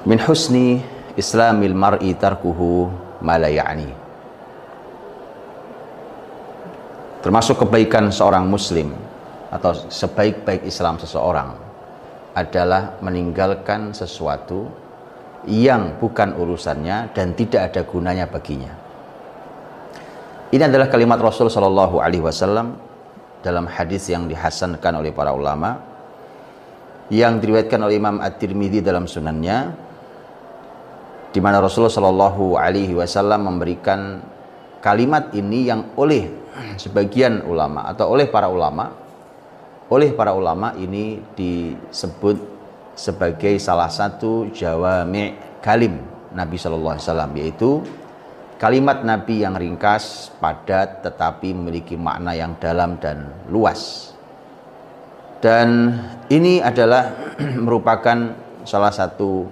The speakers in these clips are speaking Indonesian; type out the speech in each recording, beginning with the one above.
Min husni islamil mar'i tarkuhu ma la ya'ni. Termasuk kebaikan seorang muslim atau sebaik-baik Islam seseorang adalah meninggalkan sesuatu yang bukan urusannya dan tidak ada gunanya baginya. Ini adalah kalimat Rasul Shallallahu Alaihi Wasallam dalam hadis yang dihasankan oleh para ulama, yang diriwayatkan oleh Imam At-Tirmidzi dalam sunannya, di mana Rasulullah Shallallahu Alaihi Wasallam memberikan kalimat ini yang oleh sebagian ulama atau oleh para ulama ini disebut sebagai salah satu jawami' kalim Nabi Shallallahu Alaihi Wasallam, yaitu kalimat Nabi yang ringkas, padat, tetapi memiliki makna yang dalam dan luas. Dan ini adalah merupakan salah satu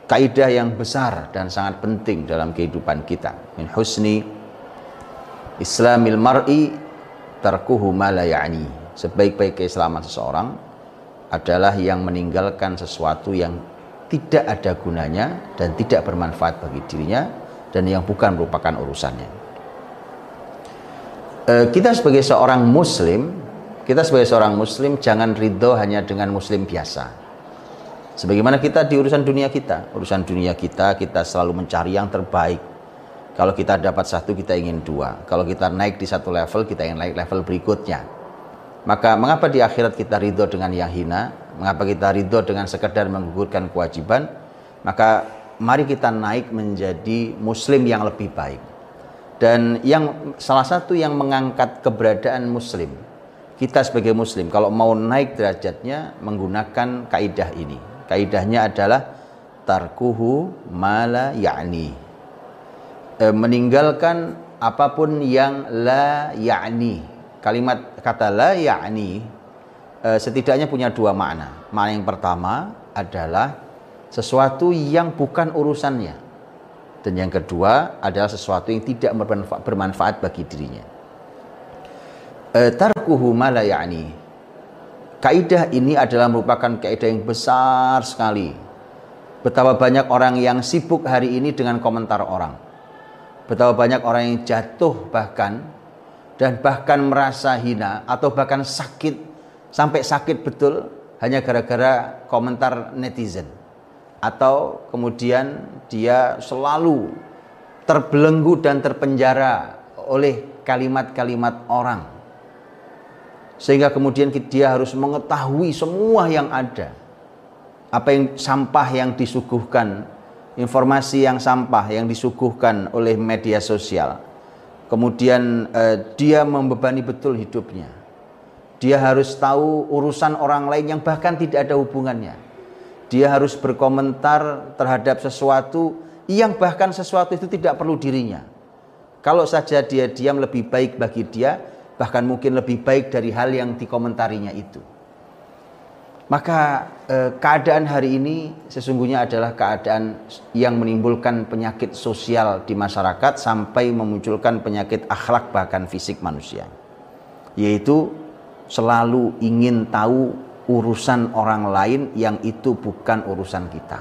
kaidah yang besar dan sangat penting dalam kehidupan kita. Min husni islamil mar'i tarkuhu ma la ya'ni. Sebaik-baik keislaman seseorang adalah yang meninggalkan sesuatu yang tidak ada gunanya dan tidak bermanfaat bagi dirinya dan yang bukan merupakan urusannya. Kita sebagai seorang muslim jangan ridho hanya dengan muslim biasa. Sebagaimana kita di urusan dunia kita selalu mencari yang terbaik. Kalau kita dapat satu, kita ingin dua. Kalau kita naik di satu level, kita ingin naik level berikutnya. Maka mengapa di akhirat kita ridho dengan yang hina? Mengapa kita ridho dengan sekedar menggugurkan kewajiban? Maka mari kita naik menjadi muslim yang lebih baik. Dan yang salah satu yang mengangkat keberadaan muslim, kita sebagai muslim kalau mau naik derajatnya menggunakan kaidah ini. Kaidahnya adalah tarkuhu ma la ya'ni. Meninggalkan apapun yang la ya'ni. Kalimat kata la ya'ni setidaknya punya dua makna. Makna yang pertama adalah sesuatu yang bukan urusannya, dan yang kedua adalah sesuatu yang tidak bermanfaat bagi dirinya. Tarkuhu ma la ya'ni. Kaidah ini adalah merupakan kaidah yang besar sekali. Betapa banyak orang yang sibuk hari ini dengan komentar orang. Betapa banyak orang yang jatuh bahkan merasa hina atau bahkan sakit, sampai sakit betul hanya gara-gara komentar netizen. Atau kemudian dia selalu terbelenggu dan terpenjara oleh kalimat-kalimat orang, sehingga kemudian dia harus mengetahui semua yang ada, apa yang sampah yang disuguhkan, informasi yang sampah yang disuguhkan oleh media sosial. Kemudian dia membebani betul hidupnya. Dia harus tahu urusan orang lain yang bahkan tidak ada hubungannya. Dia harus berkomentar terhadap sesuatu yang bahkan sesuatu itu tidak perlu dirinya. Kalau saja dia diam lebih baik bagi dia, bahkan mungkin lebih baik dari hal yang dikomentarinya itu. Maka keadaan hari ini sesungguhnya adalah keadaan yang menimbulkan penyakit sosial di masyarakat sampai memunculkan penyakit akhlak bahkan fisik manusia, yaitu selalu ingin tahu urusan orang lain yang itu bukan urusan kita.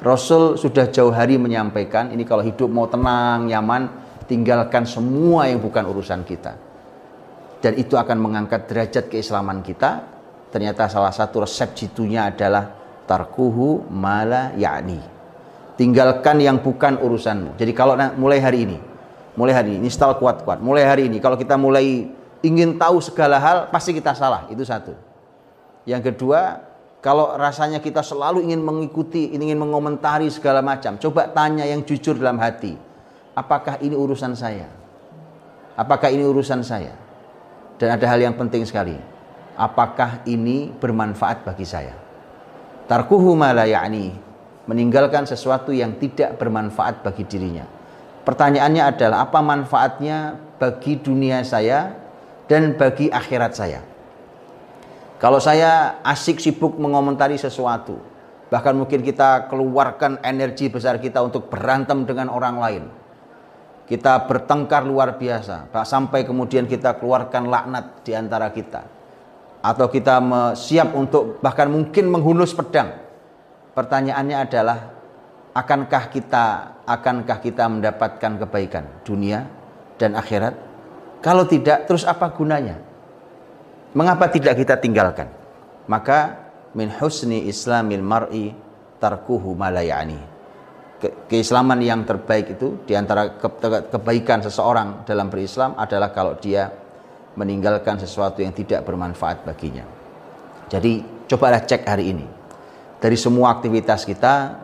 Rasul sudah jauh hari menyampaikan, ini kalau hidup mau tenang, nyaman, tinggalkan semua yang bukan urusan kita. Dan itu akan mengangkat derajat keislaman kita. Ternyata salah satu resep jitunya adalah tarkuhu ma la ya'ni. Tinggalkan yang bukan urusanmu. Jadi kalau mulai hari ini install kuat-kuat. Mulai hari ini kalau kita mulai ingin tahu segala hal, pasti kita salah. Itu satu. Yang kedua, kalau rasanya kita selalu ingin mengikuti, ingin mengomentari segala macam, coba tanya yang jujur dalam hati. Apakah ini urusan saya? Apakah ini urusan saya? Dan ada hal yang penting sekali. Apakah ini bermanfaat bagi saya? Tarkuhu ma la ya'ni. Meninggalkan sesuatu yang tidak bermanfaat bagi dirinya. Pertanyaannya adalah apa manfaatnya bagi dunia saya dan bagi akhirat saya? Kalau saya asik sibuk mengomentari sesuatu, bahkan mungkin kita keluarkan energi besar kita untuk berantem dengan orang lain, kita bertengkar luar biasa, sampai kemudian kita keluarkan laknat di antara kita, atau kita siap untuk bahkan mungkin menghunus pedang pertanyaannya adalah akankah kita mendapatkan kebaikan dunia dan akhirat? Kalau tidak, terus apa gunanya? Mengapa tidak kita tinggalkan? Maka min husni islamil mar'i tarkuhu ma la ya'ni. Keislaman yang terbaik itu, diantara kebaikan seseorang dalam berislam adalah kalau dia meninggalkan sesuatu yang tidak bermanfaat baginya. Jadi cobalah cek hari ini, dari semua aktivitas kita,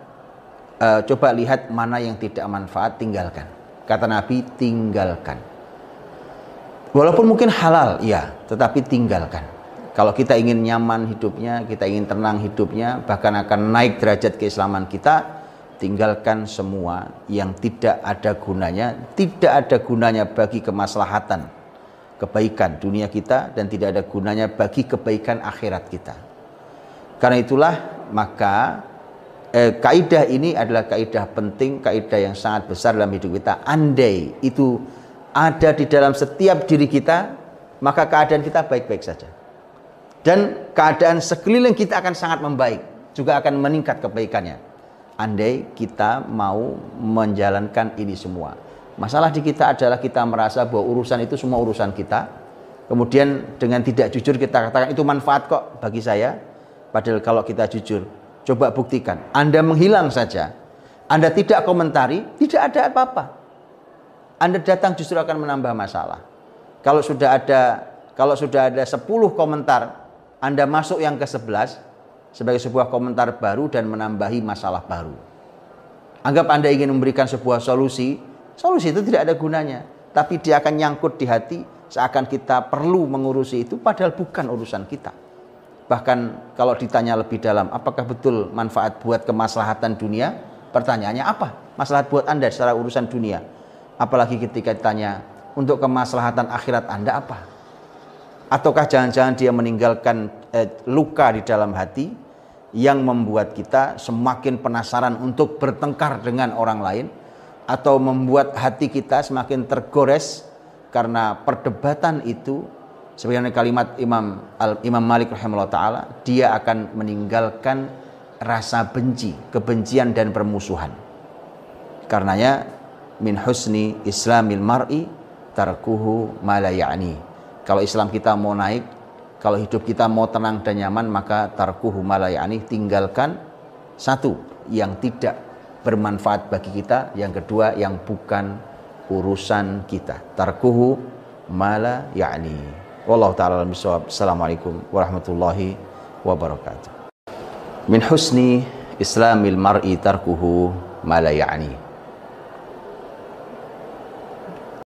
coba lihat mana yang tidak manfaat, tinggalkan. Kata Nabi, tinggalkan. Walaupun mungkin halal, ya, tetapi tinggalkan. Kalau kita ingin nyaman hidupnya, kita ingin tenang hidupnya, bahkan akan naik derajat keislaman kita, tinggalkan semua yang tidak ada gunanya, tidak ada gunanya bagi kemaslahatan kebaikan dunia kita, dan tidak ada gunanya bagi kebaikan akhirat kita. Karena itulah maka kaidah ini adalah kaidah penting, kaidah yang sangat besar dalam hidup kita. Andai itu ada di dalam setiap diri kita, maka keadaan kita baik-baik saja, dan keadaan sekeliling kita akan sangat membaik, juga akan meningkat kebaikannya. Andai kita mau menjalankan ini semua. Masalah di kita adalah kita merasa bahwa urusan itu semua urusan kita. Kemudian dengan tidak jujur kita katakan itu manfaat kok bagi saya. Padahal kalau kita jujur, coba buktikan. Anda menghilang saja, Anda tidak komentari, tidak ada apa-apa. Anda datang justru akan menambah masalah. Kalau sudah ada 10 komentar, Anda masuk yang ke-11 sebagai sebuah komentar baru dan menambahi masalah baru. Anggap Anda ingin memberikan sebuah solusi itu tidak ada gunanya, tapi dia akan nyangkut di hati, seakan kita perlu mengurusi itu, padahal bukan urusan kita. Bahkan kalau ditanya lebih dalam, apakah betul manfaat buat kemaslahatan dunia? Pertanyaannya apa? Maslahat buat Anda secara urusan dunia. Apalagi ketika ditanya, untuk kemaslahatan akhirat Anda apa? Ataukah jangan-jangan dia meninggalkan luka di dalam hati yang membuat kita semakin penasaran untuk bertengkar dengan orang lain, atau membuat hati kita semakin tergores karena perdebatan itu. Sebagaimana kalimat Imam Malik rahimahullah ta'ala, dia akan meninggalkan rasa benci, kebencian dan permusuhan. Karenanya min husni islamil mar'i tarkuhu ma la ya'ni. Kalau Islam kita mau naik, kalau hidup kita mau tenang dan nyaman, maka tarkuhu ma la ya'ni, tinggalkan satu yang tidak bermanfaat bagi kita, yang kedua yang bukan urusan kita. Tarkuhu ma la ya'ni. Wallahu ta'ala alam bisawab. Assalamualaikum warahmatullahi wabarakatuh. Min husni islamil mar'i tarkuhu ma la ya'ni.